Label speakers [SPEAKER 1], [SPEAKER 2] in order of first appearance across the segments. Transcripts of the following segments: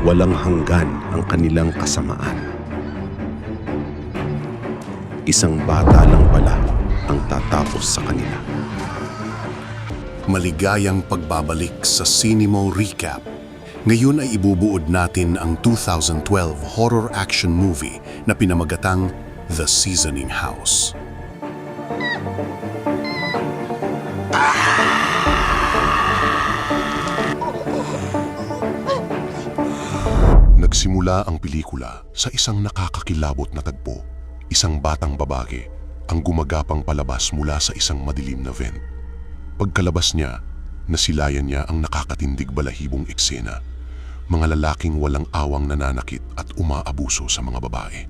[SPEAKER 1] walang hanggan ang kanilang kasamaan. Isang bata lang pala ang tatapos sa kanila.
[SPEAKER 2] Maligayang pagbabalik sa Cinemo Recap. Ngayon ay ibubuod natin ang 2012 horror action movie na pinamagatang The Seasoning House. Nagsimula ang pelikula sa isang nakakakilabot na tagpo. Isang batang babae ang gumagapang palabas mula sa isang madilim na vent. Pagkalabas niya, nasilayan niya ang nakakatindig balahibong eksena. Mga lalaking walang awang nananakit at umaabuso sa mga babae.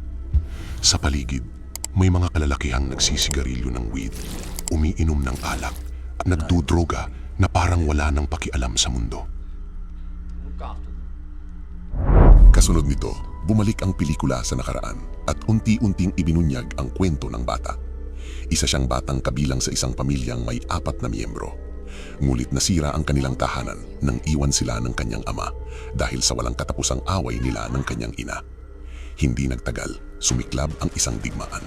[SPEAKER 2] Sa paligid, may mga kalalakihang nagsisigarilyo ng weed, umiinom ng alak at nagdudroga na parang wala nang pakialam sa mundo. Kasunod nito, bumalik ang pelikula sa nakaraan at unti-unting ibinunyag ang kwento ng bata. Isa siyang batang kabilang sa isang pamilyang may 4 na miyembro. Ngulit nasira ang kanilang tahanan nang iwan sila ng kanyang ama dahil sa walang katapusang away nila ng kanyang ina. Hindi nagtagal, sumiklab ang isang digmaan.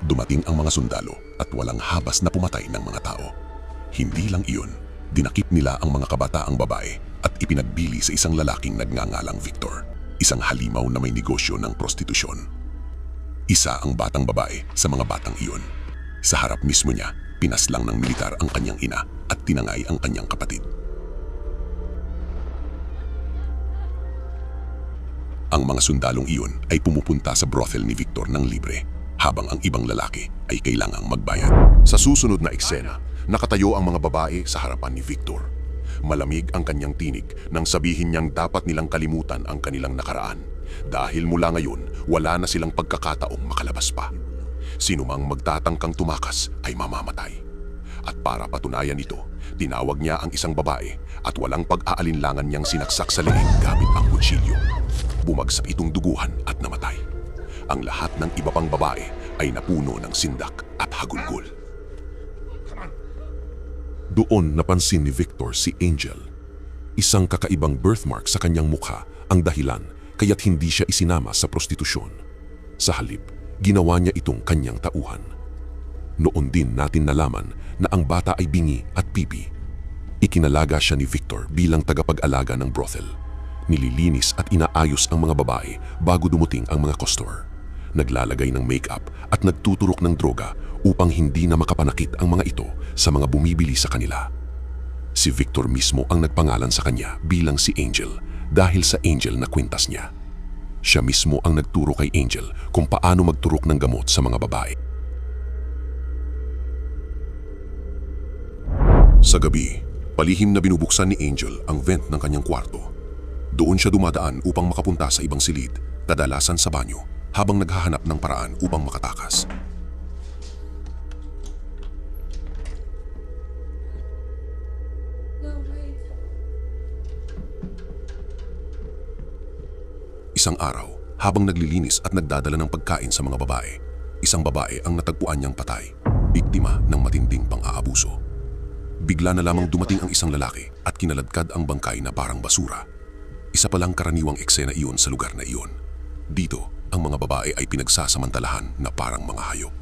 [SPEAKER 2] Dumating ang mga sundalo at walang habas na pumatay ng mga tao. Hindi lang iyon, dinakip nila ang mga kabataang babae at ipinagbili sa isang lalaking nagngangalang Victor, isang halimaw na may negosyo ng prostitusyon. Isa ang batang babae sa mga batang iyon. Sa harap mismo niya, pinaslang ng militar ang kanyang ina at tinangay ang kanyang kapatid. Ang mga sundalong iyon ay pumupunta sa brothel ni Victor ng libre, habang ang ibang lalaki ay kailangang magbayad. Sa susunod na eksena, nakatayo ang mga babae sa harapan ni Victor. Malamig ang kanyang tinig nang sabihin niyang dapat nilang kalimutan ang kanilang nakaraan dahil mula ngayon wala na silang pagkakataong makalabas pa. Sinumang magtatangkang tumakas ay mamamatay. At para patunayan ito, tinawag niya ang isang babae at walang pag-aalinlangan niyang sinaksak sa leeg gamit ang kutsilyo. Bumagsak itong duguhan at namatay. Ang lahat ng iba pang babae ay napuno ng sindak at hagulgol. Doon napansin ni Victor si Angel. Isang kakaibang birthmark sa kanyang mukha ang dahilan kaya't hindi siya isinama sa prostitusyon. Sa halip, ginawa niya itong kanyang tauhan. Noon din natin nalaman na ang bata ay bingi at pipi. Ikinalaga siya ni Victor bilang tagapag-alaga ng brothel. Nililinis at inaayos ang mga babae bago dumating ang mga customer. Naglalagay ng makeup at nagtuturok ng droga upang hindi na makapanakit ang mga ito sa mga bumibili sa kanila. Si Victor mismo ang nagpangalan sa kanya bilang si Angel dahil sa Angel na kwintas niya. Siya mismo ang nagturo kay Angel kung paano magturok ng gamot sa mga babae. Sa gabi, palihim na binubuksan ni Angel ang vent ng kanyang kwarto. Doon siya dumadaan upang makapunta sa ibang silid, kadalasan sa banyo, habang naghahanap ng paraan upang makatakas. Isang araw, habang naglilinis at nagdadala ng pagkain sa mga babae, isang babae ang natagpuan niyang patay, biktima ng matinding pang-aabuso. Bigla na lamang dumating ang isang lalaki at kinaladkad ang bangkay na parang basura. Isa palang karaniwang eksena iyon sa lugar na iyon. Dito, ang mga babae ay pinagsasamantalahan na parang mga hayop.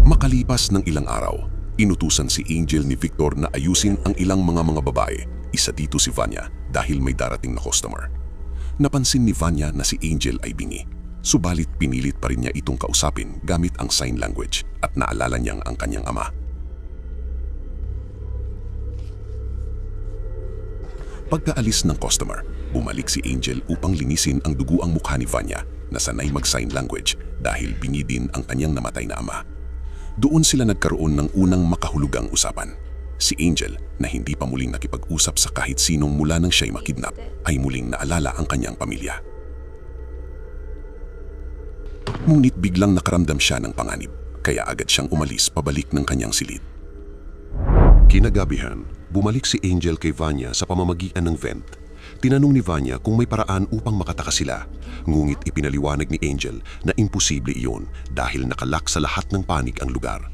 [SPEAKER 2] Makalipas ng ilang araw, inutusan si Angel ni Victor na ayusin ang ilang mga babae, isa dito si Vanya dahil may darating na customer. Napansin ni Vanya na si Angel ay bingi, subalit pinilit pa rin niya itong kausapin gamit ang sign language at naalala niyang ang kanyang ama. Pagkaalis ng customer, bumalik si Angel upang linisin ang duguang mukha ni Vanya na sanay mag-sign language dahil bingi din ang kanyang namatay na ama. Doon sila nagkaroon ng unang makahulugang usapan. Si Angel, na hindi pa muling nakipag-usap sa kahit sinong mula nang siya'y makidnap, ay muling naalala ang kanyang pamilya. Ngunit biglang nakaramdam siya ng panganib, kaya agad siyang umalis pabalik ng kanyang silid. Kinagabihan, bumalik si Angel kay Vanya sa pamamagitan ng vent. Tinanong ni Vanya kung may paraan upang makatakas sila, ngunit ipinaliwanag ni Angel na imposible iyon dahil nakalak sa lahat ng panig ang lugar.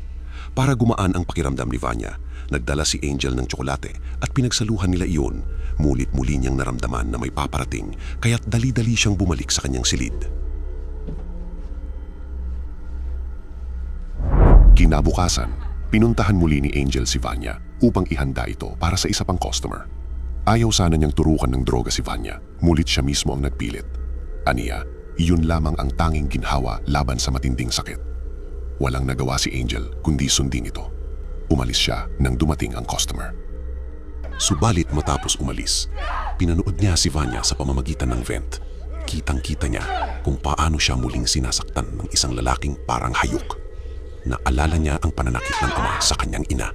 [SPEAKER 1] Para gumaan ang pakiramdam ni Vanya, nagdala si Angel ng tsokolate at pinagsaluhan nila iyon. Mulit muli niyang naramdaman na may paparating, kaya't dali-dali siyang bumalik sa kanyang silid. Kinabukasan, pinuntahan muli ni Angel si Vanya upang ihanda ito para sa isa pang customer. Ayaw sana niyang turukan ng droga si Vanya, mulit siya mismo ang nagpilit. Aniya, iyon lamang ang tanging ginhawa laban sa matinding sakit. Walang nagawa si Angel kundi sundin ito. Umalis siya nang dumating ang customer. Subalit matapos umalis, pinanood niya si Vanya sa pamamagitan ng vent. Kitang-kita niya kung paano siya muling sinasaktan ng isang lalaking parang hayok. Naalala niya ang pananakit ng ama sa kanyang ina.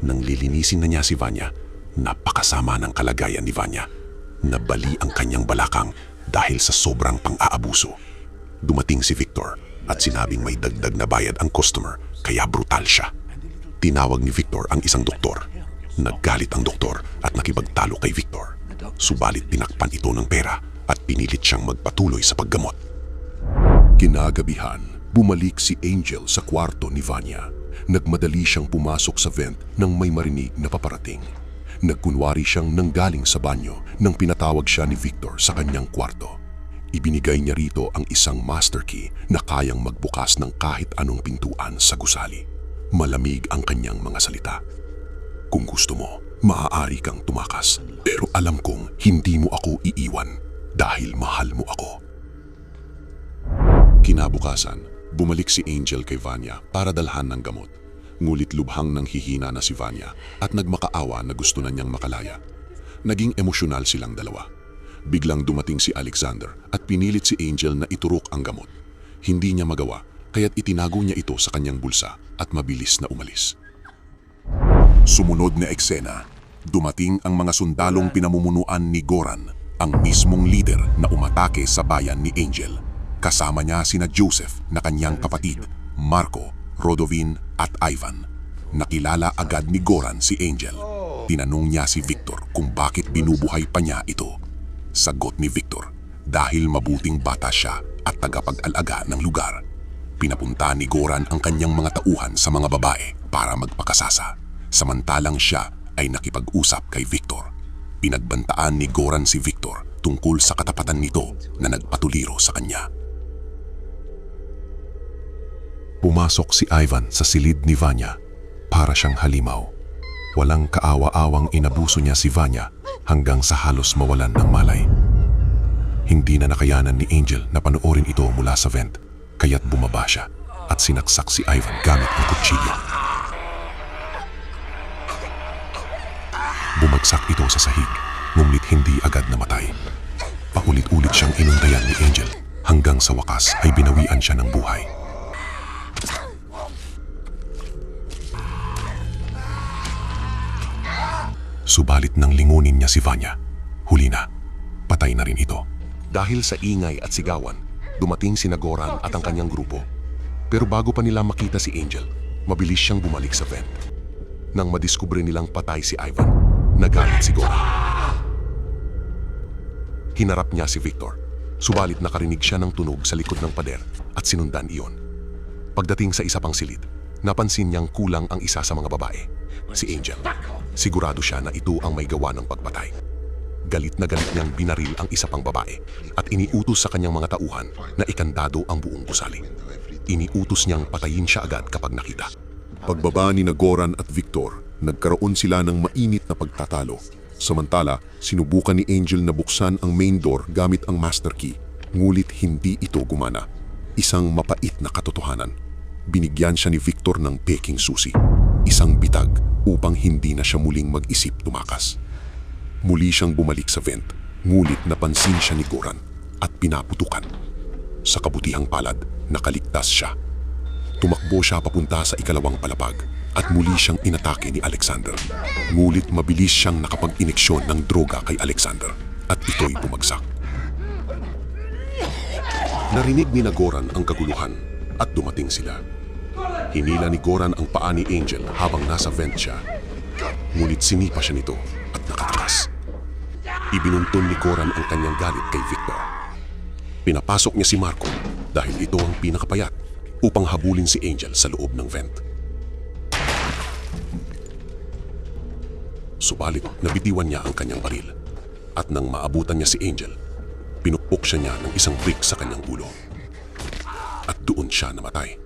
[SPEAKER 1] Nang lilinisin na niya si Vanya, napakasama ng kalagayan ni Vanya. Nabali ang kanyang balakang dahil sa sobrang pang-aabuso. Dumating si Victor at sinabing may dagdag na bayad ang customer kaya brutal siya. Tinawag ni Victor ang isang doktor. Naggalit ang doktor at nakipagtalo kay Victor. Subalit tinakpan ito ng pera at pinilit siyang magpatuloy sa paggamot. Kinagabihan, bumalik si Angel sa kwarto ni Vanya. Nagmadali siyang pumasok sa vent nang may marinig na paparating. Nagkunwari siyang nanggaling sa banyo nang pinatawag siya ni Victor sa kanyang kwarto. Ibinigay niya rito ang isang master key na kayang magbukas ng kahit anong pintuan sa gusali. Malamig ang kanyang mga salita. Kung gusto mo, maaari kang tumakas. Pero alam kong hindi mo ako iiwan dahil mahal mo ako. Kinabukasan, bumalik si Angel kay Vanya para dalhan ng gamot. Ngulit lubhang nang hihina na si Vanya at nagmakaawa na gusto na niyang makalaya. Naging emosyonal silang dalawa. Biglang dumating si Alexander at pinilit si Angel na iturok ang gamot. Hindi niya magawa, kaya't itinago niya ito sa kanyang bulsa at mabilis na umalis. Sumunod na eksena, dumating ang mga sundalong pinamumunuan ni Goran, ang mismong leader na umatake sa bayan ni Angel. Kasama niya sina Joseph na kanyang kapatid, Marco, Rodovin at Ivan. Nakilala agad ni Goran si Angel. Tinanong niya si Victor kung bakit binubuhay pa niya ito. Sagot ni Victor, dahil mabuting bata siya at tagapag-alaga ng lugar. Pinapunta ni Goran ang kanyang mga tauhan sa mga babae para magpakasasa. Samantalang siya ay nakipag-usap kay Victor. Pinagbantaan ni Goran si Victor tungkol sa katapatan nito na nagpatuliro sa kanya. Pumasok si Ivan sa silid ni Vanya para siyang halimaw. Walang kaawa-awang inabuso niya si Vanya hanggang sa halos mawalan ng malay. Hindi na nakayanan ni Angel na panoorin ito mula sa vent, kaya't bumaba siya at sinaksak si Ivan gamit ang kutsilyo. Bumagsak ito sa sahig, ngunit hindi agad namatay. Paulit-ulit siyang inundayan ni Angel hanggang sa wakas ay binawian siya ng buhay. Subalit nang lingunin niya si Vanya, huli na, patay na rin ito. Dahil sa ingay at sigawan, dumating si Goran at ang kanyang grupo. Pero bago pa nila makita si Angel, mabilis siyang bumalik sa vent. Nang madiskubre nilang patay si Ivan, nagalit si Goran. Hinarap niya si Victor, subalit nakarinig siya ng tunog sa likod ng pader at sinundan iyon. Pagdating sa isa pang silid, napansin niyang kulang ang isa sa mga babae, si Angel. Sigurado siya na ito ang may gawa ng pagpatay. Galit na galit niyang binaril ang isa pang babae at iniutos sa kanyang mga tauhan na ikandado ang buong gusali. Iniutos niyang patayin siya agad kapag nakita. Pagbaba ni Goran at Victor, nagkaroon sila ng mainit na pagtatalo. Samantala, sinubukan ni Angel na buksan ang main door gamit ang master key, ngulit hindi ito gumana. Isang mapait na katotohanan. Binigyan siya ni Victor ng peking susi, isang bitag upang hindi na siya muling mag-isip tumakas. Muli siyang bumalik sa vent, ngulit napansin siya ni Goran at pinaputukan. Sa kabutihang palad, nakaligtas siya. Tumakbo siya papunta sa ikalawang palapag at muli siyang inatake ni Alexander. Ngulit mabilis siyang nakapag-ineksyon ng droga kay Alexander at ito'y bumagsak. Narinig ni Goran ang kaguluhan at dumating sila. Hinila ni Goran ang paa ni Angel habang nasa vent siya. Ngunit sinipa siya nito at nakatakas. Ibinuntun ni Goran ang kanyang galit kay Victor. Pinapasok niya si Marco dahil ito ang pinakapayat upang habulin si Angel sa loob ng vent. Subalit, nabitiwan niya ang kanyang baril. At nang maabutan niya si Angel, pinukpok siya niya ng isang brick sa kanyang ulo. At doon siya namatay.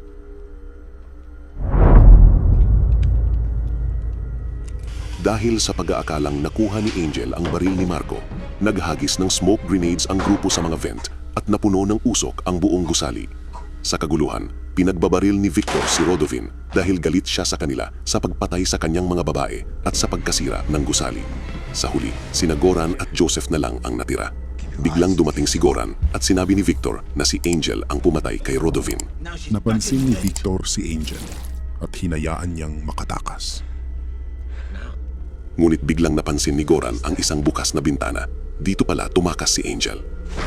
[SPEAKER 1] Dahil sa pag-aakalang nakuha ni Angel ang baril ni Marco, naghagis ng smoke grenades ang grupo sa mga vent at napuno ng usok ang buong gusali. Sa kaguluhan, pinagbabaril ni Victor si Rodovin dahil galit siya sa kanila sa pagpatay sa kanyang mga babae at sa pagkasira ng gusali. Sa huli, sina Goran at Joseph na lang ang natira. Biglang dumating si Goran at sinabi ni Victor na si Angel ang pumatay kay Rodovin.
[SPEAKER 3] Napansin ni Victor si Angel at hinayaan niyang makatakas.
[SPEAKER 1] Ngunit biglang napansin ni Goran ang isang bukas na bintana. Dito pala tumakas si Angel.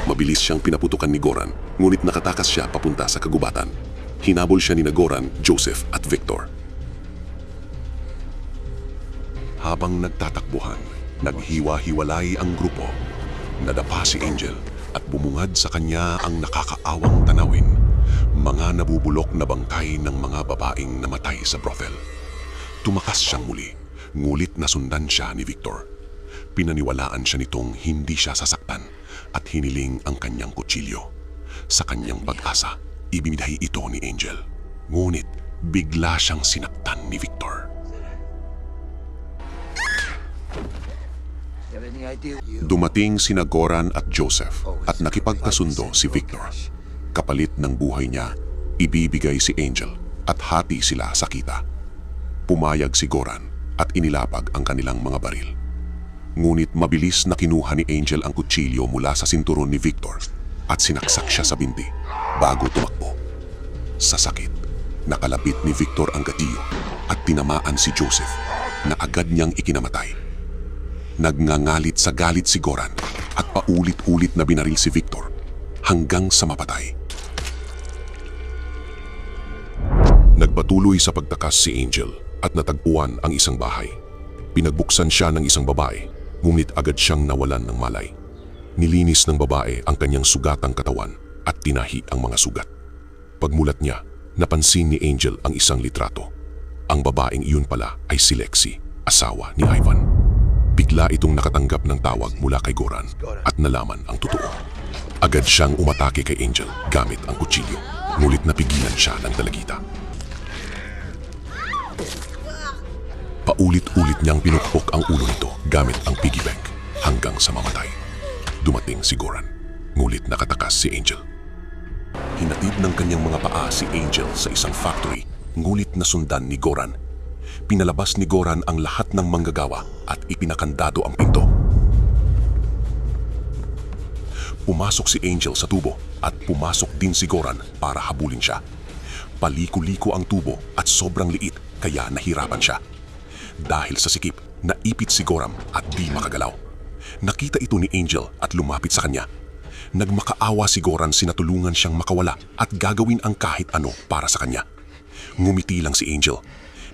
[SPEAKER 1] Mabilis siyang pinaputukan ni Goran, ngunit nakatakas siya papunta sa kagubatan. Hinabol siya ni Goran, Joseph at Victor. Habang nagtatakbuhan, naghiwa-hiwalay ang grupo. Nadapa si Angel at bumungad sa kanya ang nakakaawang tanawin. Mga nabubulok na bangkay ng mga babaeng namatay sa brothel. Tumakas siyang muli, ngulit nasundan siya ni Victor. Pinaniwalaan siya nitong hindi siya sasaktan at hiniling ang kanyang kutsilyo. Sa kanyang pag-asa, ibinigay ito ni Angel. Ngunit bigla siyang sinaktan ni Victor. Dumating sina Goran at Joseph at nakipagkasundo si Victor. Kapalit ng buhay niya, ibibigay si Angel at hati sila sa kita. Pumayag si Goran at inilapag ang kanilang mga baril. Ngunit mabilis na kinuha ni Angel ang kutsilyo mula sa sinturon ni Victor at sinaksak siya sa binti bago tumakbo. Sa sakit, nakalapit ni Victor ang gatilyo at tinamaan si Joseph na agad niyang ikinamatay. Nagngangalit sa galit si Goran at paulit-ulit na binaril si Victor hanggang sa mapatay. Nagpatuloy sa pagtakas si Angel at natagpuan ang isang bahay. Pinagbuksan siya ng isang babae, ngunit agad siyang nawalan ng malay. Nilinis ng babae ang kanyang sugatang katawan at tinahi ang mga sugat. Pagmulat niya, napansin ni Angel ang isang litrato. Ang babaeng iyon pala ay si Lexi, asawa ni Ivan. Bigla itong nakatanggap ng tawag mula kay Goran at nalaman ang totoo. Agad siyang umatake kay Angel gamit ang kutsilyo, ngunit napigilan siya ng dalagita. Paulit-ulit niyang pinukpok ang ulo nito gamit ang piggy bank hanggang sa mamatay. Dumating si Goran, ngunit nakatakas si Angel. Hinatid ng kanyang mga paa si Angel sa isang factory, ngunit nasundan ni Goran. Pinalabas ni Goran ang lahat ng manggagawa at ipinakandado ang pinto. Pumasok si Angel sa tubo at pumasok din si Goran para habulin siya. Paliko-liko ang tubo at sobrang liit kaya nahirapan siya. Dahil sa sikip, naipit si Goran at di makagalaw. Nakita ito ni Angel at lumapit sa kanya. Nagmakaawa si Goran, sinatulungan siyang makawala at gagawin ang kahit ano para sa kanya. Ngumiti lang si Angel.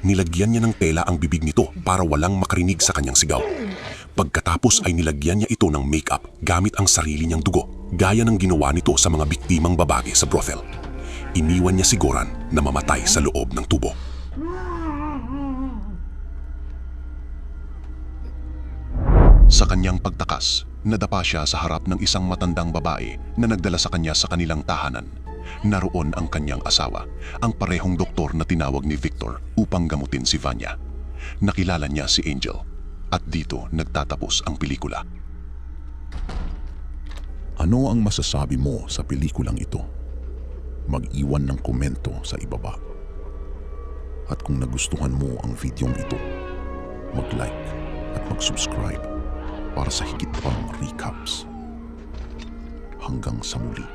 [SPEAKER 1] Nilagyan niya ng tela ang bibig nito para walang makarinig sa kanyang sigaw. Pagkatapos ay nilagyan niya ito ng make-up gamit ang sarili niyang dugo, gaya ng ginawa nito sa mga biktimang babae sa brothel. Iniwan niya si Goran na mamatay sa loob ng tubo. Sa kanyang pagtakas, nadapa siya sa harap ng isang matandang babae na nagdala sa kanya sa kanilang tahanan. Naroon ang kanyang asawa, ang parehong doktor na tinawag ni Victor upang gamutin si Vanya. Nakilala niya si Angel at dito nagtatapos ang pelikula.
[SPEAKER 3] Ano ang masasabi mo sa pelikulang ito? Mag-iwan ng komento sa ibaba. At kung nagustuhan mo ang videong ito, mag-like at mag-subscribe para sa higit pang recaps. Hanggang sa muli.